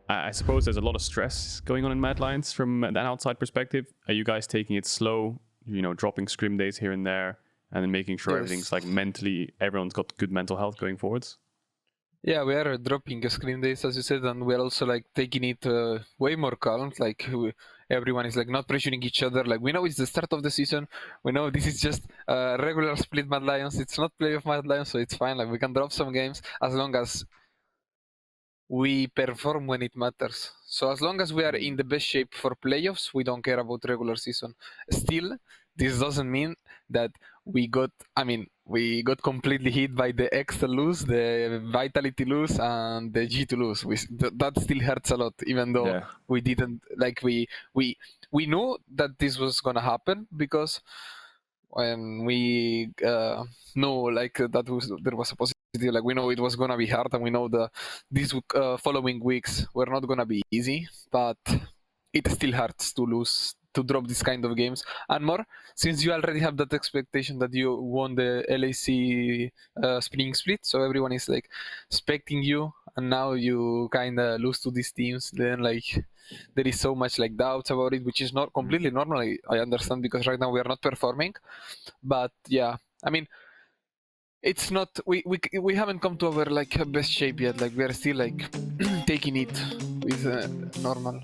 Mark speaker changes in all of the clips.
Speaker 1: I suppose there's a lot of stress going on in Mad Lions from an outside perspective. Are you guys taking it slow, you know, dropping scrim days here and there, and then making sure everything's like mentally, everyone's got good mental health going forwards?
Speaker 2: Yeah, we are dropping screen days, as you said, and we're also like taking it way more calm. Like everyone is like not pressuring each other. Like we know it's the start of the season. We know this is just regular split Mad Lions. It's not playoff Mad Lions, so it's fine. Like we can drop some games as long as we perform when it matters. So as long as we are in the best shape for playoffs, we don't care about regular season. Still, this doesn't mean that we got completely hit by the X lose, the Vitality lose, and the G2 lose. That still hurts a lot, even though we didn't, like, we knew that this was gonna happen, because when we know like there was a possibility, like we know it was gonna be hard, and we know these following weeks were not gonna be easy, but it still hurts to lose, to drop this kind of games, and more since you already have that expectation that you won the LEC Spring Split, so everyone is like expecting you, and now you kind of lose to these teams. Then like there is so much like doubts about it, which is not completely normal. I understand, because right now we are not performing, but yeah, I mean, it's not, we haven't come to our like best shape yet. Like we are still like taking it with normal.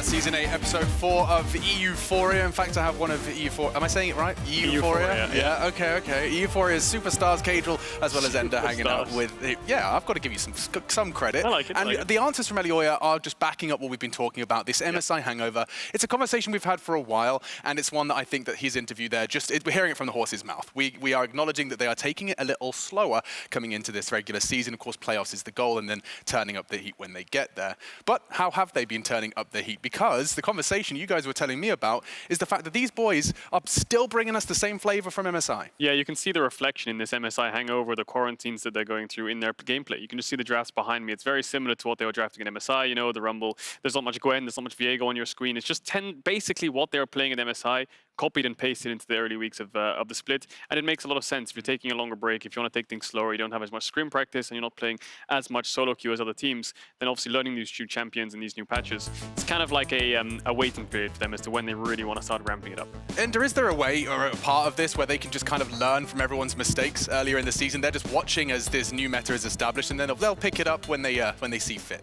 Speaker 3: Season 8, Episode 4 of Euphoria. In fact, I have one of Euphoria. Am I saying it right? Euphoria? Yeah, okay. Euphoria's superstars, Caedrel, as well as Ender hanging out with... Yeah, I've got to give you some credit.
Speaker 1: I like it.
Speaker 3: And the answers from Elyoya are just backing up what we've been talking about, this MSI hangover. It's a conversation we've had for a while, and it's one that I think that his interview there, we're hearing it from the horse's mouth. We are acknowledging that they are taking it a little slower coming into this regular season. Of course, playoffs is the goal, and then turning up the heat when they get there. But how have they been turning up the heat? Because the conversation you guys were telling me about is the fact that these boys are still bringing us the same flavor from MSI.
Speaker 1: Yeah, you can see the reflection in this MSI hangover, the quarantines that they're going through in their gameplay. You can just see the drafts behind me. It's very similar to what they were drafting in MSI, you know, the Rumble. There's not much Gwen, there's not much Viego on your screen. It's just basically what they were playing at MSI, copied and pasted into the early weeks of the split. And it makes a lot of sense. If you're taking a longer break, if you want to take things slower, you don't have as much scrim practice, and you're not playing as much solo queue as other teams, then obviously learning these new champions and these new patches, it's kind of like a waiting period for them as to when they really want to start ramping it up.
Speaker 3: And is there a way or a part of this where they can just kind of learn from everyone's mistakes earlier in the season? They're just watching as this new meta is established, and then they'll pick it up when they see fit.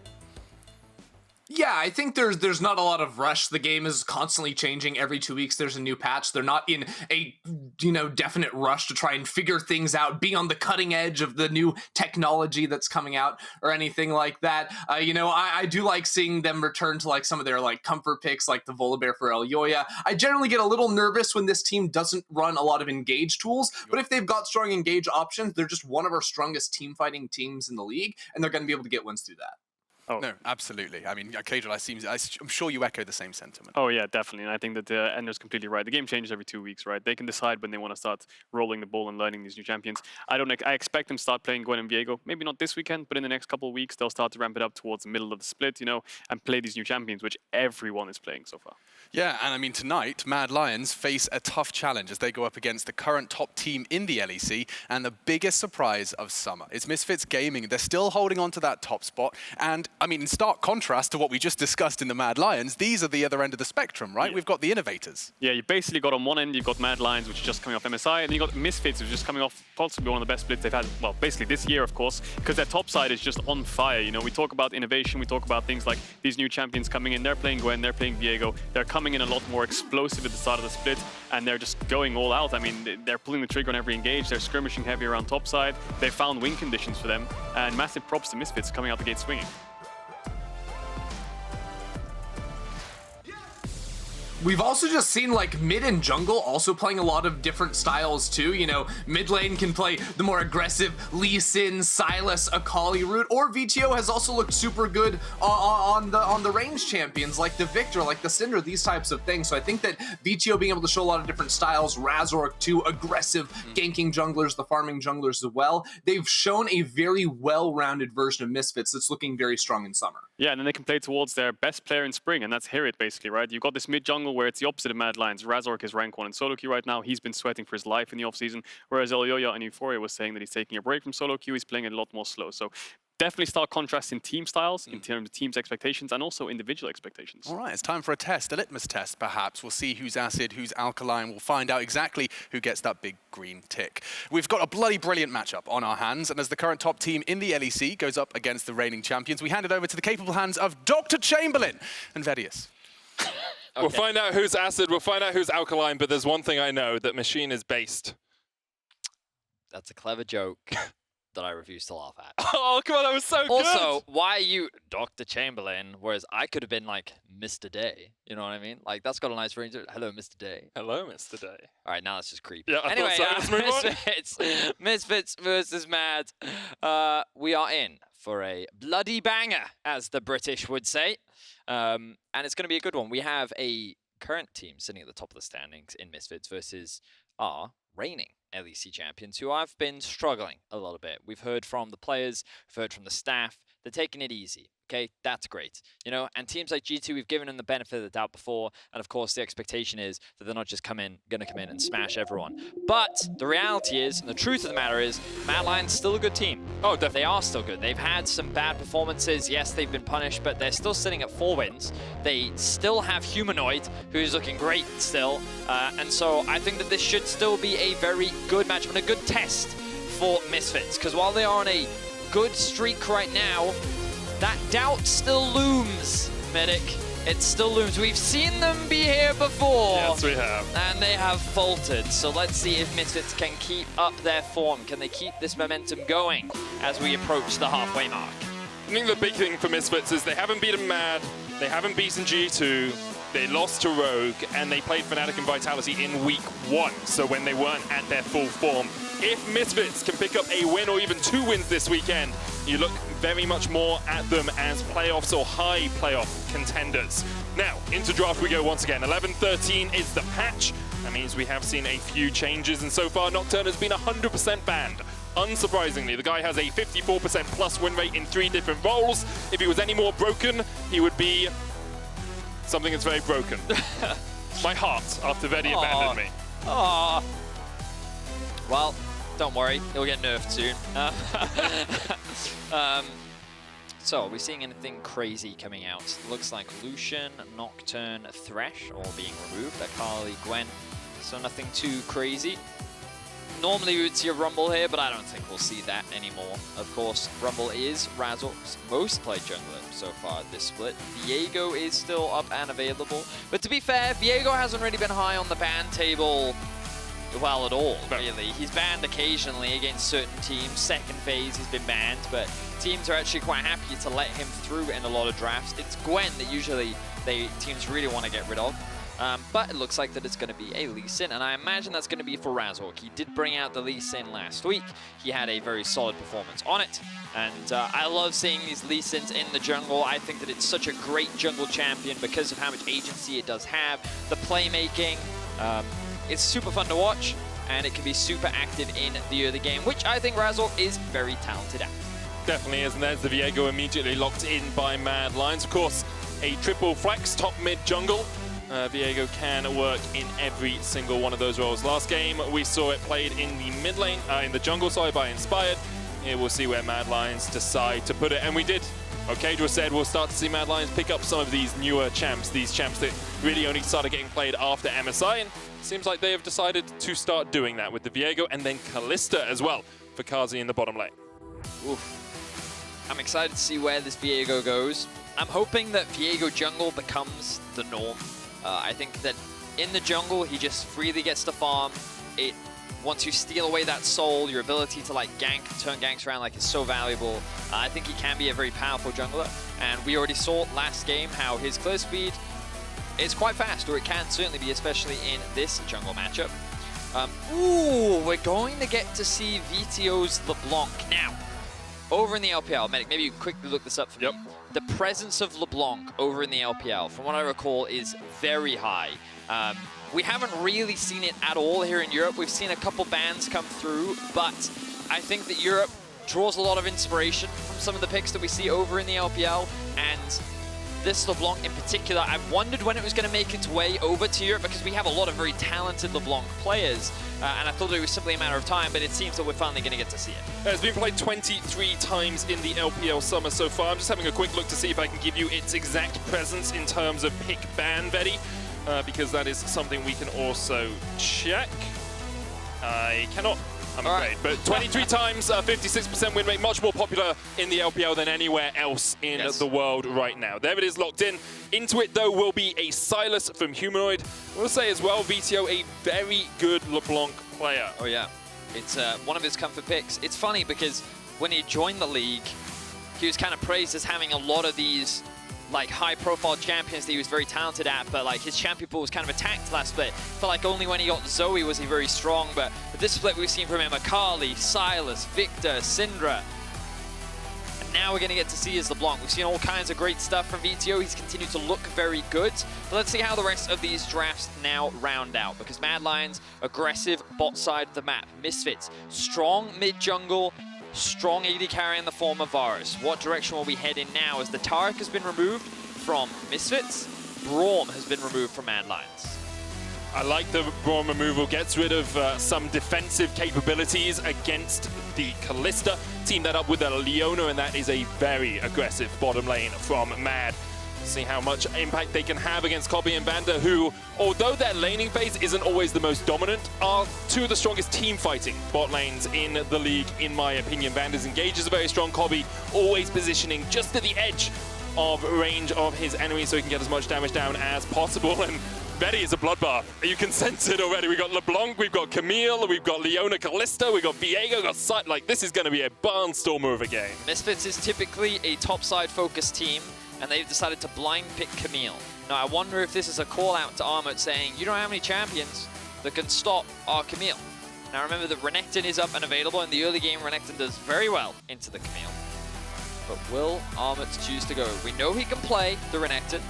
Speaker 4: Yeah, I think there's not a lot of rush. The game is constantly changing. Every 2 weeks there's a new patch. They're not in a definite rush to try and figure things out, be on the cutting edge of the new technology that's coming out or anything like that. I do like seeing them return to like some of their like comfort picks, like the Volibear for Elyoya. I generally get a little nervous when this team doesn't run a lot of engage tools, but if they've got strong engage options, they're just one of our strongest team fighting teams in the league, and they're going to be able to get wins through that.
Speaker 3: Oh. No, absolutely. I mean, Caedrel, I'm sure you echo the same sentiment.
Speaker 1: Oh yeah, definitely. And I think that Ender's completely right. The game changes every 2 weeks, right? They can decide when they want to start rolling the ball and learning these new champions. I expect them to start playing Gwen and Viego. Maybe not this weekend, but in the next couple of weeks, they'll start to ramp it up towards the middle of the split, you know, and play these new champions, which everyone is playing so far.
Speaker 3: Yeah, and I mean, tonight, Mad Lions face a tough challenge as they go up against the current top team in the LEC and the biggest surprise of summer. It's Misfits Gaming. They're still holding on to that top spot. And I mean, in stark contrast to what we just discussed in the Mad Lions, these are the other end of the spectrum, right? Yeah. We've got the innovators.
Speaker 1: Yeah, you basically got on one end, you've got Mad Lions, which is just coming off MSI, and then you got Misfits, which is just coming off possibly one of the best splits they've had, well, basically this year, of course, because their top side is just on fire. You know, we talk about innovation, we talk about things like these new champions coming in, they're playing Gwen, they're playing Viego, they're coming in a lot more explosive at the start of the split, and they're just going all out. I mean, they're pulling the trigger on every engage, they're skirmishing heavy around top side, they found win conditions for them, and massive props to Misfits coming out the gate swinging.
Speaker 4: We've also just seen like mid and jungle also playing a lot of different styles too. You know, mid lane can play the more aggressive Lee Sin, Sylas, Akali route, or Vetheo has also looked super good on the range champions like the Victor, like the Cinder, these types of things. So I think that Vetheo being able to show a lot of different styles, Razork too, aggressive ganking junglers, the farming junglers as well. They've shown a very well-rounded version of Misfits that's looking very strong in summer.
Speaker 1: Yeah, and then they can play towards their best player in spring, and that's HiRit basically, right? You've got this mid jungle where it's the opposite of Mad Lions. Razork is rank 1 in solo queue right now. He's been sweating for his life in the offseason, whereas Elyoya in Euphoria was saying that he's taking a break from solo queue. He's playing a lot more slow. So definitely stark contrast in team styles, in terms of team's expectations, and also individual expectations.
Speaker 3: All right, it's time for a test, a litmus test, perhaps. We'll see who's acid, who's alkaline. We'll find out exactly who gets that big green tick. We've got a bloody brilliant matchup on our hands, and as the current top team in the LEC goes up against the reigning champions, we hand it over to the capable hands of Dr. Chamberlain and Vedius.
Speaker 5: Okay. We'll find out who's acid, we'll find out who's alkaline, but there's one thing I know, that Machine is based.
Speaker 6: That's a clever joke that I refuse to laugh at.
Speaker 5: Oh, come on, that was so good!
Speaker 6: Also, why are you Dr. Chamberlain, whereas I could have been like Mr. Day? You know what I mean? Like, that's got a nice range. Hello, Mr. Day.
Speaker 5: Hello, Mr. Day.
Speaker 6: All right, now that's just creepy.
Speaker 5: Yeah, I
Speaker 6: anyway,
Speaker 5: thought so. Let's move on.
Speaker 6: Misfits versus Mad. We are in for a bloody banger, as the British would say. And it's going to be a good one. We have a current team sitting at the top of the standings in Misfits versus our reigning LEC champions, who have been struggling a little bit. We've heard from the players, we've heard from the staff. They're taking it easy. Okay, that's great. You know, and teams like G2, we've given them the benefit of the doubt before, and of course the expectation is that they're not just gonna come in and smash everyone. But the reality is, and the truth of the matter is, Mad Lion's still a good team. Oh, definitely. They are still good. They've had some bad performances. Yes, they've been punished, but they're still sitting at 4 wins. They still have Humanoid, who's looking great still. And so I think that this should still be a very good matchup and a good test for Misfits, because while they are on a good streak right now, that doubt still looms, Medic. It still looms. We've seen them be here before.
Speaker 5: Yes, we have.
Speaker 6: And they have faltered. So let's see if Misfits can keep up their form. Can they keep this momentum going as we approach the halfway mark?
Speaker 5: I think the big thing for Misfits is they haven't beaten Mad, they haven't beaten G2, they lost to Rogue, and they played Fnatic and Vitality in week 1, so when they weren't at their full form. If Misfits can pick up a win or even 2 wins this weekend, you look very much more at them as playoffs or high playoff contenders. Now, into draft we go once again. 11-13 is the patch. That means we have seen a few changes, and so far Nocturne has been 100% banned. Unsurprisingly, the guy has a 54% plus win rate in 3 different roles. If he was any more broken, he would be something that's very broken. My heart, after Vedi abandoned me.
Speaker 6: Aww. Well, don't worry, he'll get nerfed soon. So, are we seeing anything crazy coming out? Looks like Lucian, Nocturne, Thresh all being removed. Akali, Gwen, so nothing too crazy. Normally we would see a Rumble here, but I don't think we'll see that anymore. Of course, Rumble is Razork's most played jungler so far this split. Viego is still up and available. But to be fair, Viego hasn't really been high on the ban table well at all, really. He's banned occasionally against certain teams. Second phase he's been banned, but teams are actually quite happy to let him through in a lot of drafts. It's Gwen that usually teams really want to get rid of. But it looks like that it's going to be a Lee Sin, and I imagine that's going to be for Razork. He did bring out the Lee Sin last week. He had a very solid performance on it, and I love seeing these Lee Sins in the jungle. I think that it's such a great jungle champion because of how much agency it does have. The playmaking, it's super fun to watch, and it can be super active in the early game, which I think Razork is very talented at.
Speaker 5: Definitely is, and there's the Viego immediately locked in by Mad Lions. Of course, a triple flex, top mid jungle. Viego can work in every single one of those roles. Last game, we saw it played in the mid lane, in the jungle side by Inspired. Here we'll see where Mad Lions decide to put it, and we did. Caedrel said we'll start to see Mad Lions pick up some of these newer champs, these champs that really only started getting played after MSI, and seems like they have decided to start doing that with the Viego and then Kalista as well for Carzzy in the bottom lane.
Speaker 6: Oof. I'm excited to see where this Viego goes. I'm hoping that Viego jungle becomes the norm. I think that in the jungle, he just freely gets to farm. Once you steal away that soul, your ability to like gank, turn ganks around like is so valuable. I think he can be a very powerful jungler. And we already saw last game how his clear speed is quite fast, or it can certainly be, especially in this jungle matchup. Ooh, we're going to get to see Vetheo's LeBlanc. Now, over in the LPL, Medic, maybe you quickly look this up for me. The presence of LeBlanc over in the LPL, from what I recall, is very high. We haven't really seen it at all here in Europe. We've seen a couple bans come through, but I think that Europe draws a lot of inspiration from some of the picks that we see over in the LPL, and this LeBlanc in particular, I wondered when it was going to make its way over to Europe because we have a lot of very talented LeBlanc players, and I thought it was simply a matter of time, but it seems that we're finally going to get to see it.
Speaker 5: It's been played 23 times in the LPL Summer so far. I'm just having a quick look to see if I can give you its exact presence in terms of pick ban, Vedi, because that is something we can also check. I cannot, I'm afraid, but 23 times, 56% win rate, much more popular in the LPL than anywhere else in the world right now. There it is, locked in. Into it, though, will be a Sylas from Humanoid. I will say as well, Vetheo, a very good LeBlanc player.
Speaker 6: Oh, yeah. It's one of his comfort picks. It's funny because when he joined the league, he was kind of praised as having a lot of these like high-profile champions that he was very talented at, but like his champion pool was kind of attacked last split. Felt like only when he got Zoe was he very strong, but with this split we've seen from him Akali, Sylas, Victor, Syndra. And now we're going to get to see his LeBlanc. We've seen all kinds of great stuff from Vetheo. He's continued to look very good. But let's see how the rest of these drafts now round out, because Mad Lions, aggressive bot side of the map. Misfits, strong mid-jungle, strong AD carry in the form of Varus. What direction will we head in now as the Taric has been removed from Misfits? Braum has been removed from Mad Lions.
Speaker 5: I like the Braum removal, gets rid of some defensive capabilities against the Kalista. Team that up with a Leona, and that is a very aggressive bottom lane from Mad. See how much impact they can have against Kobbe and VandeR, who, although their laning phase isn't always the most dominant, are two of the strongest team fighting bot lanes in the league, in my opinion. VandeR's engage is a very strong Kobbe, always positioning just at the edge of range of his enemy so he can get as much damage down as possible. And Vedi is a bloodbath. You can sense it already. We've got LeBlanc, we've got Camille, we've got Leona Kalista, we've got Viego, we've got Sylas. Like, this is going to be a barnstormer of a game.
Speaker 6: Misfits is typically a topside focused team, and they've decided to blind pick Camille. Now, I wonder if this is a call out to Armut saying, you don't have any champions that can stop our Camille. Now, remember that Renekton is up and available. In the early game, Renekton does very well into the Camille. But will Armut choose to go? We know he can play the Renekton,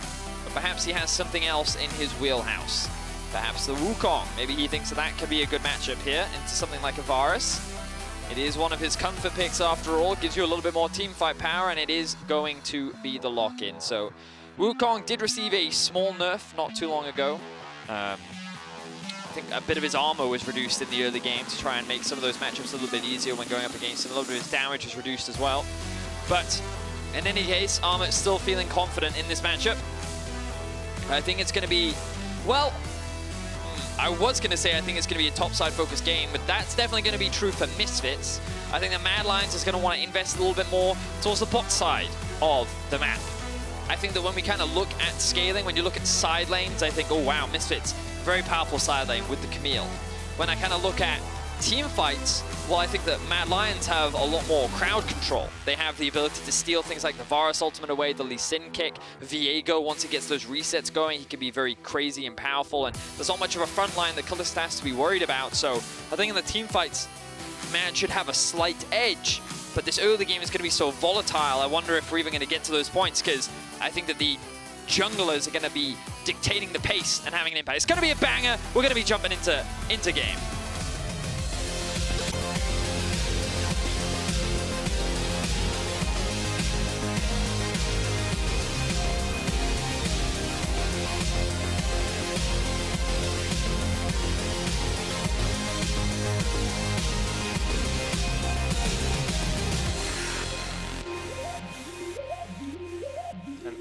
Speaker 6: but perhaps he has something else in his wheelhouse. Perhaps the Wukong. Maybe he thinks that could be a good matchup here into something like a Varus. It is one of his comfort picks after all, gives you a little bit more team fight power, and it is going to be the lock-in. So Wukong did receive a small nerf not too long ago. I think a bit of his armor was reduced in the early game to try and make some of those matchups a little bit easier when going up against him. A little bit of his damage was reduced as well. But in any case, Armut still feeling confident in this matchup. I think it's going to be, well, I was going to say I think it's going to be a topside focused game, but that's definitely going to be true for Misfits. I think that Mad Lions is going to want to invest a little bit more towards the bot side of the map. I think that when we kind of look at scaling, when you look at side lanes, I think, oh wow, Misfits, very powerful side lane with the Camille. When I kind of look at team fights, well, I think that Mad Lions have a lot more crowd control. They have the ability to steal things like the Varus ultimate away, the Lee Sin kick. Viego, once he gets those resets going, he can be very crazy and powerful, and there's not much of a front line that Kalista has to be worried about. So I think in the team fights, Mad should have a slight edge, but this early game is going to be so volatile. I wonder if we're even going to get to those points, because I think that the junglers are going to be dictating the pace and having an impact. It's going to be a banger. We're going to be jumping into game.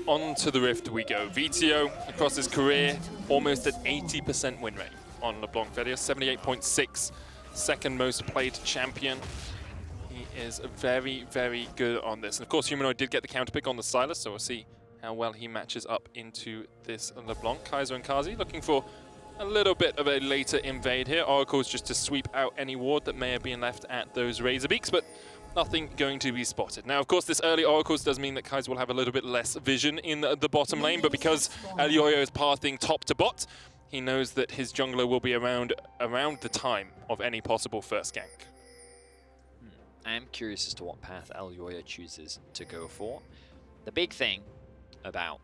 Speaker 5: On to the Rift we go. Vetheo, across his career, almost at 80% win rate on LeBlanc. Vedius, 78.6, second most played champion. He is very, very good on this. And of course, Humanoid did get the counter pick on the Sylas, so we'll see how well he matches up into this LeBlanc. Kaiser and Carzzy looking for a little bit of a later invade here. Oracle's just to sweep out any ward that may have been left at those Razorbeaks, but nothing going to be spotted. Now, of course, this early Oracles does mean that Kaiser will have a little bit less vision in the bottom lane, but because Elyoya is pathing top to bot, he knows that his jungler will be around the time of any possible first gank.
Speaker 6: I am curious as to what path Elyoya chooses to go for. The big thing about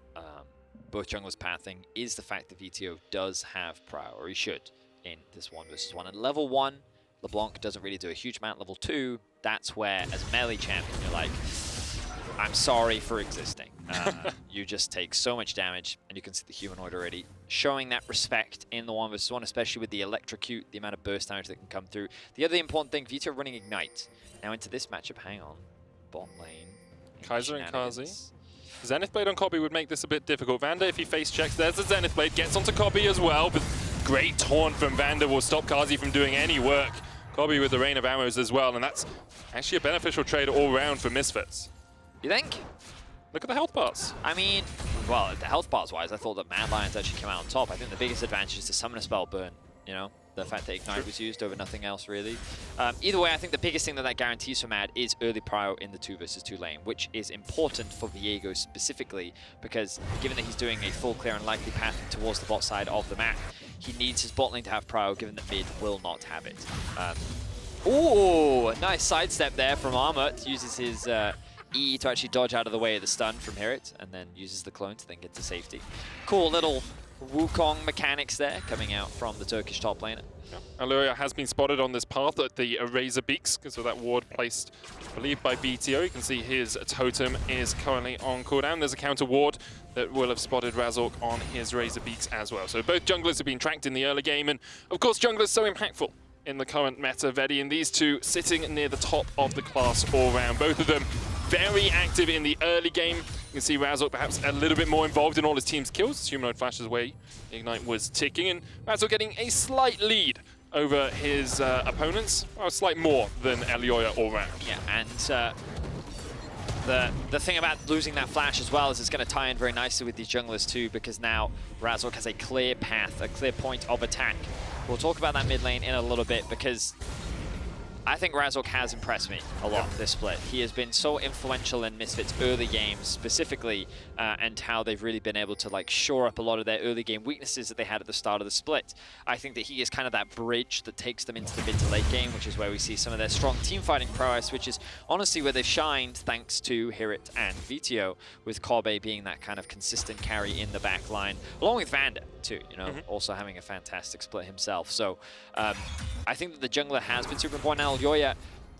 Speaker 6: both junglers pathing is the fact that Vetheo does have prior, or he should, in this 1 versus 1. At level 1, LeBlanc doesn't really do a huge amount. Level 2, that's where, as melee champion, you're like, I'm sorry for existing. You just take so much damage, and you can see the Humanoid already showing that respect in the 1v1, especially with the electrocute, the amount of burst damage that can come through. The other important thing, Vetheo running Ignite. Now into this matchup, hang on, bot lane.
Speaker 5: Kaiser and Carzzy. Zenith Blade on Kobbe would make this a bit difficult. VandeR, if he face checks, there's the Zenith Blade, gets onto Kobbe as well, but great taunt from VandeR will stop Carzzy from doing any work. Kobbe with the rain of arrows as well, and that's actually a beneficial trade all round for Misfits.
Speaker 6: You think?
Speaker 5: Look at the health bars.
Speaker 6: I mean, well, the health bars wise, I thought that Mad Lions actually came out on top. I think the biggest advantage is the summoner spell burn, you know? The fact that Ignite was used over nothing else, really. Either way, I think the biggest thing that guarantees for Mad is early prio in the 2 versus 2 lane, which is important for Viego specifically, because given that he's doing a full clear and likely path towards the bot side of the map, he needs his bot lane to have prio, given that mid will not have it. Ooh, nice sidestep there from Armut. Uses his E to actually dodge out of the way of the stun from HiRit, and then uses the clone to then get to safety. Cool little Wukong mechanics there coming out from the Turkish top laner.
Speaker 5: Yeah. Elyoya has been spotted on this path at the Razor Beaks because of that ward placed, I believe, by Vetheo. You can see his totem is currently on cooldown. There's a counter ward that will have spotted Razork on his Razor Beaks as well. So both junglers have been tracked in the early game, and of course junglers so impactful in the current meta. Vedi and these two sitting near the top of the class all round. Both of them very active in the early game. You can see Razork perhaps a little bit more involved in all his team's kills. Humanoid flashes away. Ignite was ticking, and Razork getting a slight lead over his opponents. Well, a slight more than Elyoya all round.
Speaker 6: Yeah, and the thing about losing that flash as well is it's going to tie in very nicely with these junglers too, because now Razork has a clear path, a clear point of attack. We'll talk about that mid lane in a little bit, because I think Razork has impressed me a lot this split. He has been so influential in Misfits' early games specifically, and how they've really been able to like shore up a lot of their early game weaknesses that they had at the start of the split. I think that he is kind of that bridge that takes them into the mid to late game, which is where we see some of their strong team fighting prowess, which is honestly where they've shined thanks to HiRit and Vetheo, with Kobbe being that kind of consistent carry in the back line, along with VandeR too, you know, also having a fantastic split himself. So I think that the jungler has been super important. Now Elyoya,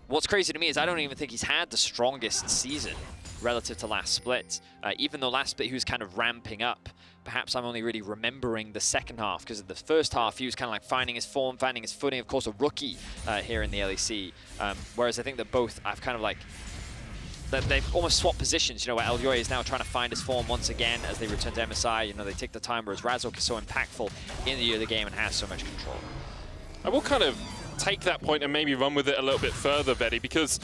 Speaker 6: what's crazy to me is I don't even think he's had the strongest season relative to last split. Even though last split he was kind of ramping up, perhaps I'm only really remembering the second half, because in the first half he was kind of like finding his form, finding his footing, of course a rookie here in the LEC. Whereas I think that both I've kind of like, that they've almost swapped positions, you know, where Elyoya is now trying to find his form once again as they return to MSI. You know, they take the time, whereas Razork is so impactful in the early game and has so much control.
Speaker 5: I will kind of take that point and maybe run with it a little bit further, Vedi, because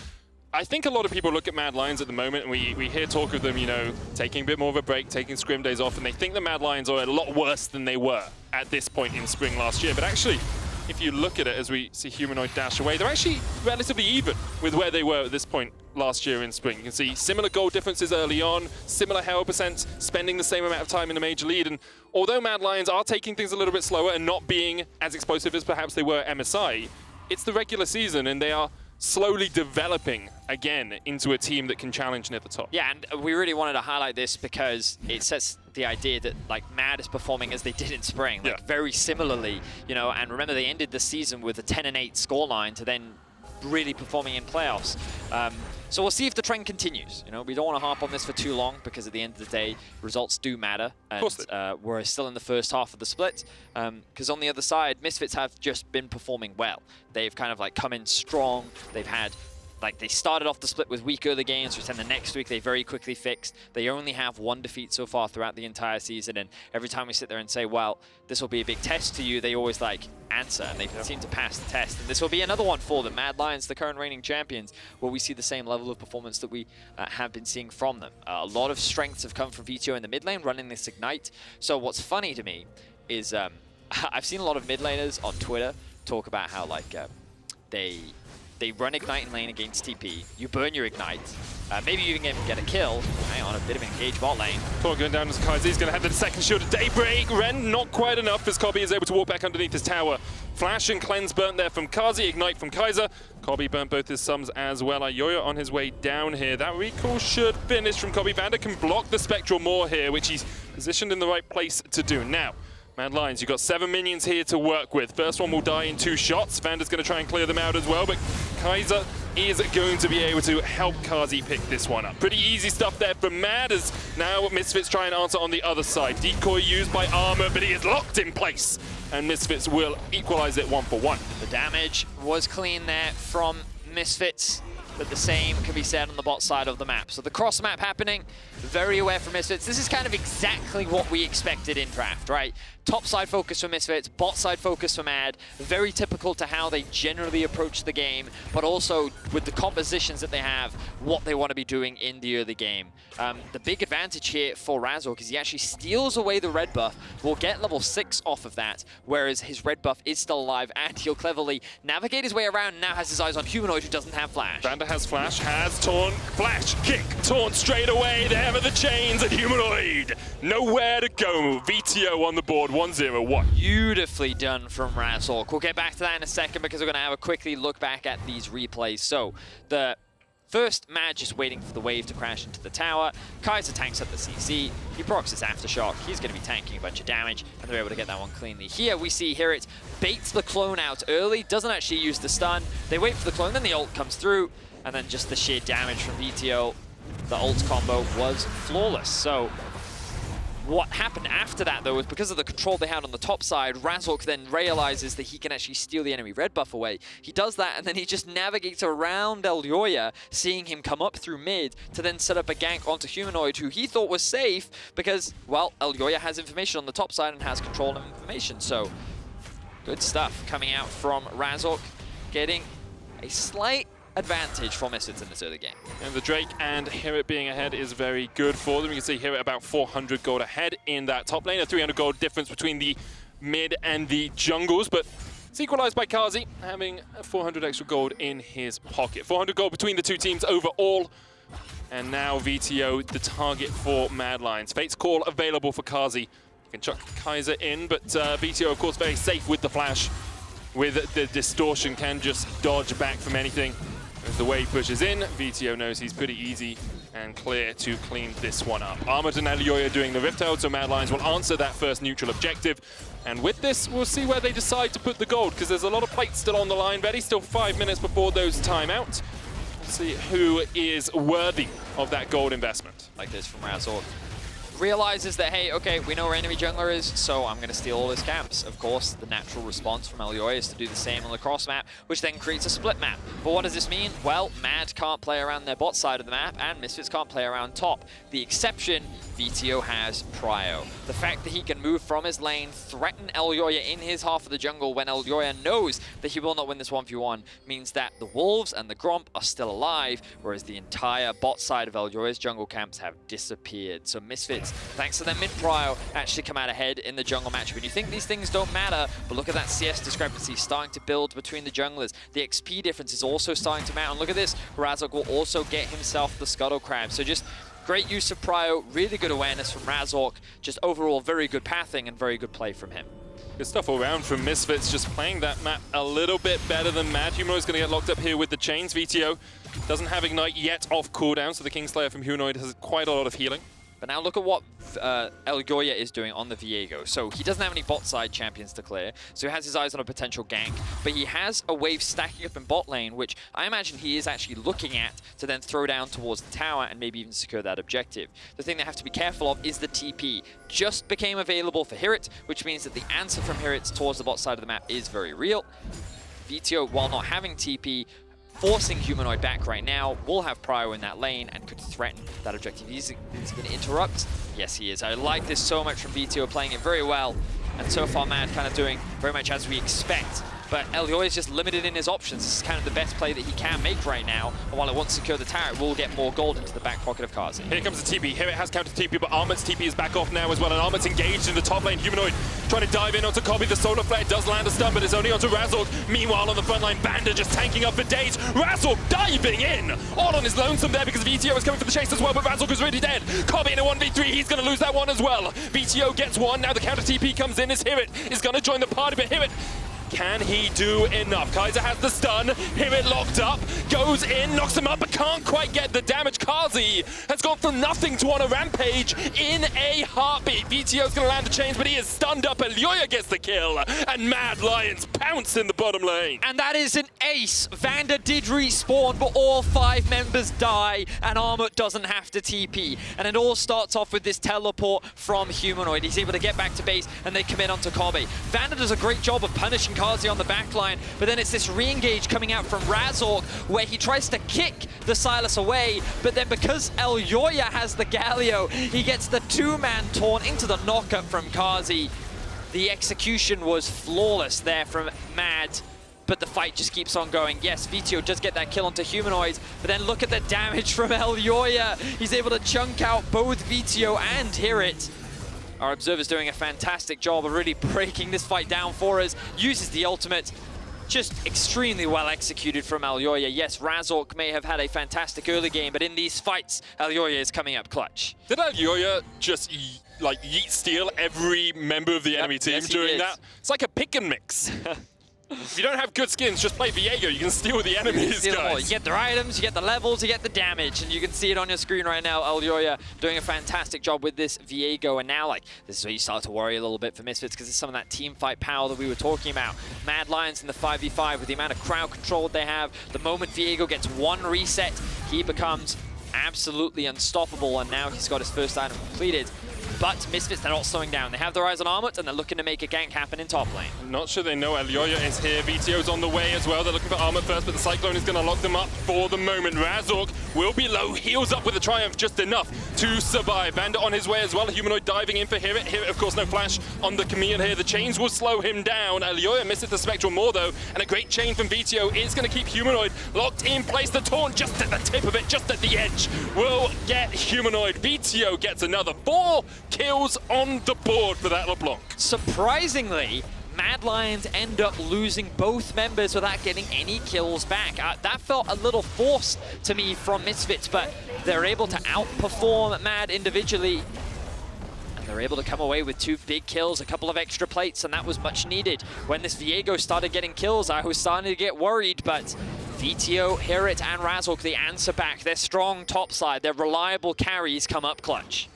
Speaker 5: I think a lot of people look at Mad Lions at the moment, and we hear talk of them, you know, taking a bit more of a break, taking scrim days off, and they think the Mad Lions are a lot worse than they were at this point in spring last year. But actually, if you look at it as we see Humanoid dash away, they're actually relatively even with where they were at this point last year in spring. You can see similar goal differences early on, similar hero percent, spending the same amount of time in the major lead. And although Mad Lions are taking things a little bit slower and not being as explosive as perhaps they were at MSI, it's the regular season and they are slowly developing again into a team that can challenge near the top.
Speaker 6: Yeah, and we really wanted to highlight this because it sets the idea that like Mad is performing as they did in spring, like very similarly, you know, and remember they ended the season with a 10-8 scoreline to then really performing in playoffs. So we'll see if the trend continues. You know, we don't want to harp on this for too long, because at the end of the day, results do matter. And we're still in the first half of the split. Because on the other side, Misfits have just been performing well. They've kind of like come in strong. They've had, like, they started off the split with weak early games, which then the next week they very quickly fixed. They only have 1 defeat so far throughout the entire season, and every time we sit there and say, well, this will be a big test to you, they always like answer, and they seem to pass the test. And this will be another one for them. Mad Lions, the current reigning champions, where we see the same level of performance that we have been seeing from them. A lot of strengths have come from Vetheo in the mid lane, running this Ignite. So what's funny to me is I've seen a lot of mid laners on Twitter talk about how like they run Ignite in lane against TP, you burn your Ignite, maybe you even get a kill. Hang on, a bit of engage bot lane.
Speaker 5: Talk going down as Kaiser. He's going to have the second shield at Daybreak. Ren not quite enough as Kobbe is able to walk back underneath his tower. Flash and cleanse burnt there from Carzzy, Ignite from Kaiser. Kobbe burnt both his sums as well. Elyoya on his way down here. That recall should finish from Kobbe. VandeR can block the Spectral Maw here, which he's positioned in the right place to do. Now, Mad Lions, you've got 7 minions here to work with. First one will die in 2 shots. VandeR's going to try and clear them out as well, but Kaiser is going to be able to help Carzzy pick this one up. Pretty easy stuff there for Mad, as now Misfits try and answer on the other side. Decoy used by Armut, but he is locked in place, and Misfits will equalize it 1-for-1.
Speaker 6: The damage was clean there from Misfits, but the same can be said on the bot side of the map. So the cross map happening, very aware from Misfits. This is kind of exactly what we expected in draft, right? Top side focus for Misfits, bot side focus for Mad. Very typical to how they generally approach the game, but also with the compositions that they have, what they want to be doing in the early game. The big advantage here for Razork is he actually steals away the red buff, will get level 6 off of that, whereas his red buff is still alive, and he'll cleverly navigate his way around, and now has his eyes on Humanoid, who doesn't have flash.
Speaker 5: VandeR has flash, has taunt, flash, kick, taunt straight away, there are the chains, and Humanoid nowhere to go. Vetheo on the board, 1-0-1.
Speaker 6: Beautifully done from Razork. We'll get back to that in a second because we're going to have a quickly look back at these replays. So the first, Mad just waiting for the wave to crash into the tower. Kaiser tanks up the CC. He procs his Aftershock. He's going to be tanking a bunch of damage, and they're able to get that one cleanly. Here we see HiRit baits the clone out early, doesn't actually use the stun. They wait for the clone, then the ult comes through, and then just the sheer damage from Vetheo. The ult combo was flawless. So what happened after that, though, was because of the control they had on the top side, Razork then realizes that he can actually steal the enemy red buff away. He does that, and then he just navigates around Elyoya, seeing him come up through mid to then set up a gank onto Humanoid, who he thought was safe because, well, Elyoya has information on the top side and has control of information. So good stuff coming out from Razork, getting a slight advantage for Misfits in this early game.
Speaker 5: And the Drake and HiRit being ahead is very good for them. You can see HiRit about 400 gold ahead in that top lane, a 300 gold difference between the mid and the jungles, but it's equalized by Carzzy, having 400 extra gold in his pocket. 400 gold between the two teams overall, and now Vetheo the target for Mad Lions. Fate's Call available for Carzzy. You can chuck Kaiser in, but Vetheo, of course, very safe with the flash. With the distortion, can just dodge back from anything. As the wave pushes in, Vetheo knows he's pretty easy and clear to clean this one up. Armut and Elyoya doing the rift out, so Mad Lions will answer that first neutral objective. And with this, we'll see where they decide to put the gold, because there's a lot of plates still on the line. Betty, still 5 minutes before those timeouts. We'll see who is worthy of that gold investment.
Speaker 6: Like this from Razork. Realizes that, hey, okay, we know where enemy jungler is, so I'm going to steal all his camps. Of course, the natural response from Elyoya is to do the same on the cross map, which then creates a split map. But what does this mean? Well, Mad can't play around their bot side of the map, and Misfits can't play around top. The exception, Vetheo has Prio. The fact that he can move from his lane, threaten Elyoya in his half of the jungle when Elyoya knows that he will not win this 1v1, means that the Wolves and the Gromp are still alive, whereas the entire bot side of Elyoya's jungle camps have disappeared. So Misfits, thanks to their mid-prio, actually come out ahead in the jungle matchup. And you think these things don't matter, but look at that CS discrepancy starting to build between the junglers. The XP difference is also starting to mount. And look at this, Razork will also get himself the Scuttle Crab. So just great use of prio, really good awareness from Razork, just overall very good pathing and very good play from him.
Speaker 5: Good stuff all around from Misfits, just playing that map a little bit better than Mad. Humanoid's going to get locked up here with the chains. Vetheo doesn't have Ignite yet off cooldown, so the Kingslayer from Humanoid has quite a lot of healing.
Speaker 6: But now look at what Elyoya is doing on the Viego. So he doesn't have any bot side champions to clear, so he has his eyes on a potential gank, but he has a wave stacking up in bot lane, which I imagine he is actually looking at to then throw down towards the tower and maybe even secure that objective. The thing they have to be careful of is the TP. Just became available for HiRit, which means that the answer from HiRit towards the bot side of the map is very real. Vetheo, while not having TP, forcing Humanoid back right now, will have Prio in that lane and could threaten that objective. Is he going to interrupt? Yes, he is. I like this so much from Vetheo, playing it very well. And so far, Mad kind of doing very much as we expect. But Elyoya is just limited in his options. This is kind of the best play that he can make right now. And while it won't secure the tower, it will get more gold into the back pocket of Carzzy.
Speaker 5: Here comes the TP. HiRit has counter TP, but Armut's TP is back off now as well. And Armut's engaged in the top lane. Humanoid trying to dive in onto Kobbe. The Solar Flare does land a stun, but it's only onto Razork. Meanwhile, on the front line, VandeR just tanking up for days. Razork diving in, all on his lonesome there because Vetheo is coming for the chase as well, but Razork is really dead. Kobbe in a 1v3, he's going to lose that one as well. Vetheo gets one. Now the counter TP comes in as HiRit is going to join the party, but HiRit Can he do enough? Kaiser has the stun. HiRit locked up. Goes in, knocks him up, but can't quite get the damage. Carzzy has gone from nothing to on a rampage in a heartbeat. Veteo's going to land the chains, but he is stunned up. Elyoya gets the kill, and Mad Lions pounce in the bottom lane.
Speaker 6: And that is an ace. VandeR did respawn, but all 5 members die, and Armut doesn't have to TP. And it all starts off with this teleport from Humanoid. He's able to get back to base, and they commit onto Kobbe. VandeR does a great job of punishing Carzzy on the backline, but then it's this re-engage coming out from Razork, where he tries to kick the Sylas away, but then because Elyoya has the Galio, he gets the 2-man taunt into the knockup from Carzzy. The execution was flawless there from Mad, but the fight just keeps on going. Yes, Vetheo does get that kill onto Humanoid, but then look at the damage from Elyoya. He's able to chunk out both Vetheo and HiRit. Our Observer's doing a fantastic job of really breaking this fight down for us. Uses the ultimate. Just extremely well executed from Elyoya. Yes, Razork may have had a fantastic early game, but in these fights, Elyoya is coming up clutch.
Speaker 5: Did Elyoya just like yeet steal every member of the enemy team doing that? It's like a pick and mix. If you don't have good skins, just play Viego. You can steal the enemies, guys.
Speaker 6: You get their items, you get the levels, you get the damage, and you can see it on your screen right now. Elyoya doing a fantastic job with this Viego, and now, like, this is where you start to worry a little bit for Misfits, because it's some of that team fight power that we were talking about. Mad Lions in the 5v5 with the amount of crowd control they have. The moment Viego gets one reset, he becomes absolutely unstoppable, and now he's got his first item completed. But Misfits, they're not slowing down. They have their eyes on Armut, and they're looking to make a gank happen in top lane.
Speaker 5: Not sure they know Elyoya is here. Veteo's on the way as well. They're looking for Armut first, but the Cyclone is going to lock them up for the moment. Razork will be low, heals up with a Triumph just enough to survive. VandeR on his way as well. Humanoid diving in for HiRit. HiRit, of course, no flash on the Camille here. The chains will slow him down. Elyoya misses the Spectral more, though, and a great chain from Vetheo is going to keep Humanoid locked in place. The taunt just at the tip of it, just at the edge, will get Humanoid. Vetheo gets another 4 kills on the board for that LeBlanc.
Speaker 6: Surprisingly, Mad Lions end up losing both members without getting any kills back. That felt a little forced to me from Misfits, but they're able to outperform Mad individually. And they're able to come away with 2 big kills, a couple of extra plates, and that was much needed. When this Viego started getting kills, I was starting to get worried, but Vetheo, HiRit, and Razork, they answer back. They're strong topside. Their reliable carries come up clutch.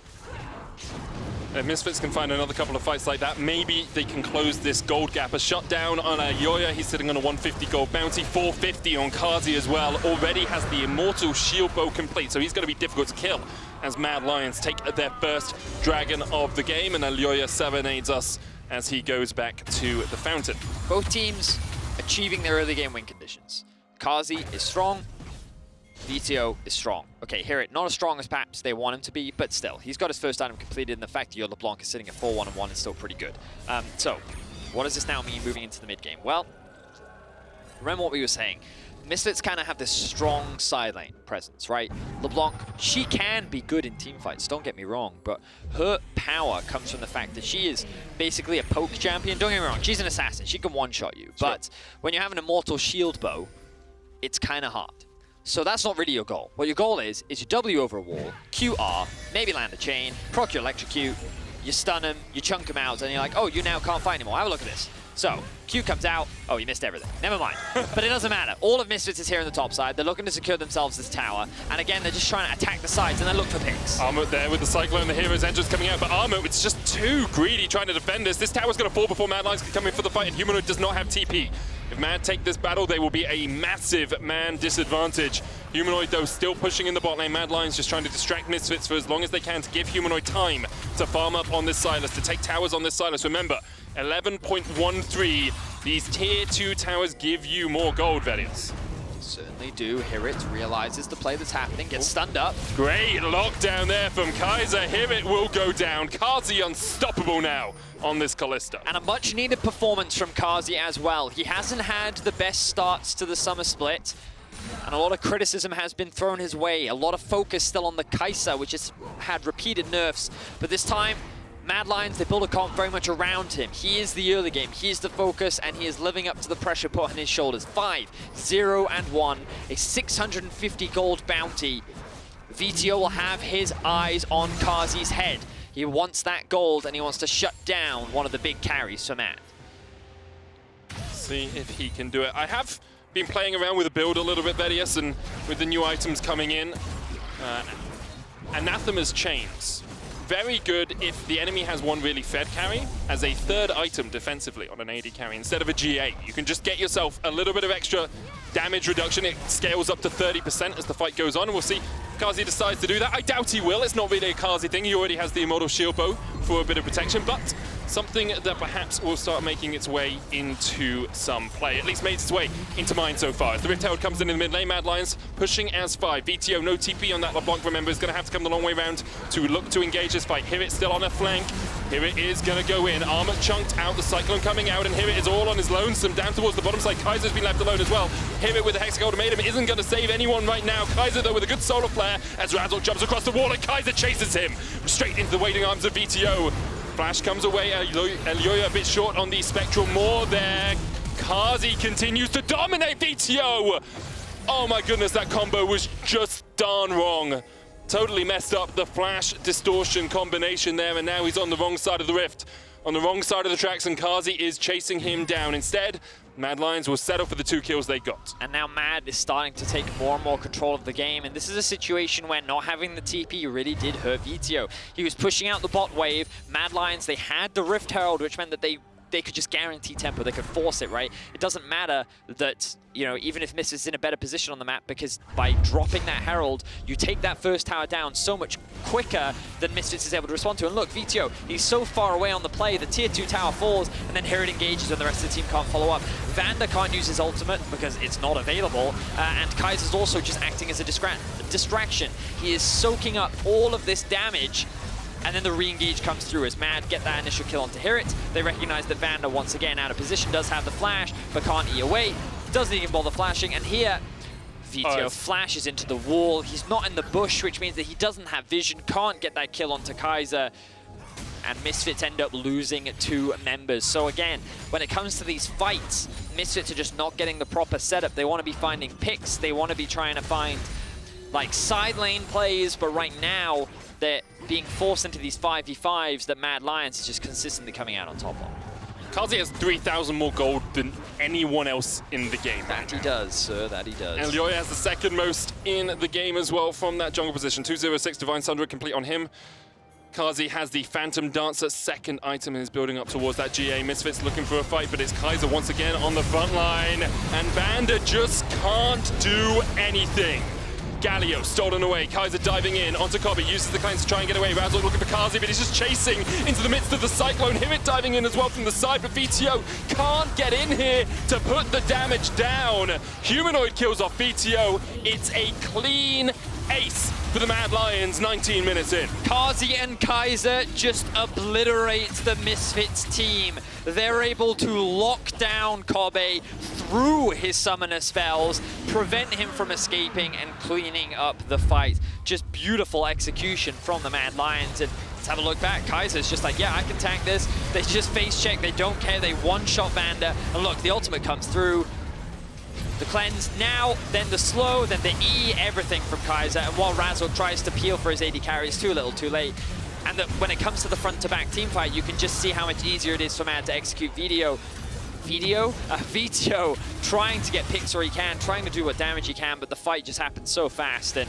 Speaker 5: If Misfits can find another couple of fights like that, maybe they can close this gold gap. A shutdown on Elyoya, he's sitting on a 150 gold bounty, 450 on Carzzy as well. Already has the Immortal Shield Bow complete, so he's going to be difficult to kill as Mad Lions take their first dragon of the game, and Elyoya serenades us as he goes back to the fountain.
Speaker 6: Both teams achieving their early game win conditions. Carzzy is strong, Vetheo is strong. Okay, HiRit, not as strong as perhaps they want him to be, but still, he's got his first item completed, and the fact that your LeBlanc is sitting at 4-1-1 is still pretty good. So, what does this now mean moving into the mid-game? Well, remember what we were saying. Misfits kind of have this strong side lane presence, right? LeBlanc, she can be good in team fights, don't get me wrong, but her power comes from the fact that she is basically a poke champion. Don't get me wrong, she's an assassin, she can one-shot you, but when you have an Immortal Shield Bow, it's kind of hard. So that's not really your goal. What your goal is you W over a wall, QR, maybe land a chain, proc your electrocute, you stun him, you chunk him out, and you're like, oh, you now can't fight anymore. Have a look at this. So, Q comes out, oh, you missed everything. Never mind. But it doesn't matter. All of Misfits is here on the top side. They're looking to secure themselves this tower. And again, they're just trying to attack the sides and then look for picks.
Speaker 5: Armut there with the Cyclone, the Hero's Entrance coming out, but Armut, it's just too greedy trying to defend this. This tower's going to fall before Mad Lions can come in for the fight, and Humanoid does not have TP. If Mad take this battle, they will be a massive man disadvantage. Humanoid, though, still pushing in the bot lane. Mad Lions just trying to distract Misfits for as long as they can to give Humanoid time to farm up on this Sylas, to take towers on this Sylas. Remember, 11.13. These tier 2 towers give you more gold, Vedius.
Speaker 6: Certainly do. HiRit realizes the play that's happening, gets stunned up.
Speaker 5: Great lockdown there from Kaiser. HiRit will go down. Carzzy unstoppable now on this Kalista.
Speaker 6: And a much needed performance from Carzzy as well. He hasn't had the best starts to the Summer Split, and a lot of criticism has been thrown his way. A lot of focus still on the Kaiser, which has had repeated nerfs. But this time, Mad Lions, they build a comp very much around him. He is the early game, he is the focus, and he is living up to the pressure put on his shoulders. 5, 0, and 1, a 650 gold bounty. Vetheo will have his eyes on Carzzy's head. He wants that gold, and he wants to shut down one of the big carries for Mad.
Speaker 5: See if he can do it. I have been playing around with the build a little bit, Vedius, and with the new items coming in. Anathema's Chains. Very good if the enemy has one really fed carry as a third item defensively on an AD carry instead of a G8. You can just get yourself a little bit of extra damage reduction. It scales up to 30% as the fight goes on, and we'll see if Carzzy decides to do that. I doubt he will. It's not really a Carzzy thing. He already has the Immortal Shield Bow for a bit of protection, but something that perhaps will start making its way into some play. At least made its way into mine so far. As the Rift Herald comes in the mid lane, Mad Lions pushing as 5. Vetheo, no TP on that LeBlanc, remember, is going to have to come the long way around to look to engage this fight. HiRit still on a flank. HiRit is going to go in. Armut chunked out, the Cyclone coming out, and HiRit is all on his lonesome down towards the bottom side. Kaiser's been left alone as well. HiRit with the Hexagon Ultimatum isn't going to save anyone right now. Kaiser, though, with a good solar flare as Razork jumps across the wall, and Kaiser chases him straight into the waiting arms of Vetheo. Flash comes away, Elyoya a bit short on the Spectral, more there. Carzzy continues to dominate Vetheo! Oh my goodness, that combo was just darn wrong. Totally messed up the Flash Distortion combination there, and now he's on the wrong side of the Rift, on the wrong side of the tracks, and Carzzy is chasing him down. Instead, Mad Lions will settle for the 2 kills they got.
Speaker 6: And now Mad is starting to take more and more control of the game, and this is a situation where not having the TP really did hurt Vetheo. He was pushing out the bot wave. Mad Lions, they had the Rift Herald, which meant that they could just guarantee tempo, they could force it, right? It doesn't matter that, you know, even if Misfits is in a better position on the map, because by dropping that Herald, you take that first tower down so much quicker than Misfits is able to respond to. And look, Vetheo, he's so far away on the play, the tier 2 tower falls, and then HiRit engages and the rest of the team can't follow up. VandeR can't use his ultimate because it's not available, and Kaiser's also just acting as a distraction. He is soaking up all of this damage, and then the re-engage comes through as Mad get that initial kill onto HiRit. They recognize that VandeR, once again out of position, does have the flash, but can't E away. Doesn't even bother flashing, and here, Vetheo flashes into the wall. He's not in the bush, which means that he doesn't have vision, can't get that kill onto Kaiser, and Misfits end up losing 2 members. So again, when it comes to these fights, Misfits are just not getting the proper setup. They want to be finding picks, they want to be trying to find like side lane plays, but right now, they're being forced into these 5v5s that Mad Lions is just consistently coming out on top of.
Speaker 5: Carzzy has 3,000 more gold than anyone else in the game.
Speaker 6: That he does, sir, that he does.
Speaker 5: Elyoya has the second most in the game as well from that jungle position. 206 Divine Sunder complete on him. Carzzy has the Phantom Dancer second item and is building up towards that GA. Misfits looking for a fight, but it's Kaiser once again on the front line. And VandeR just can't do anything. Galio stolen away, Kaiser diving in onto Kobbe, uses the cleanse to try and get away. Razork looking for Carzzy, but he's just chasing into the midst of the Cyclone. HiRit diving in as well from the side, but Vetheo can't get in here to put the damage down. Humanoid kills off Vetheo. It's a clean ace for the Mad Lions 19 minutes in.
Speaker 6: Carzzy and Kaiser just obliterate the Misfits team. They're able to lock down Kobbe through his summoner spells, prevent him from escaping and cleaning up the fight. Just beautiful execution from the Mad Lions. And let's have a look back. Kaiser's just like, yeah, I can tank this. They just face check, they don't care, they one-shot VandeR. And look, the ultimate comes through. The cleanse now, then the slow, then the E, everything from Kaiser. And while Razork tries to peel for his AD carry, it's too little, too late. And when it comes to the front-to-back team fight, you can just see how much easier it is for Mad to execute Vetheo trying to get picks where he can, trying to do what damage he can, but the fight just happens so fast. And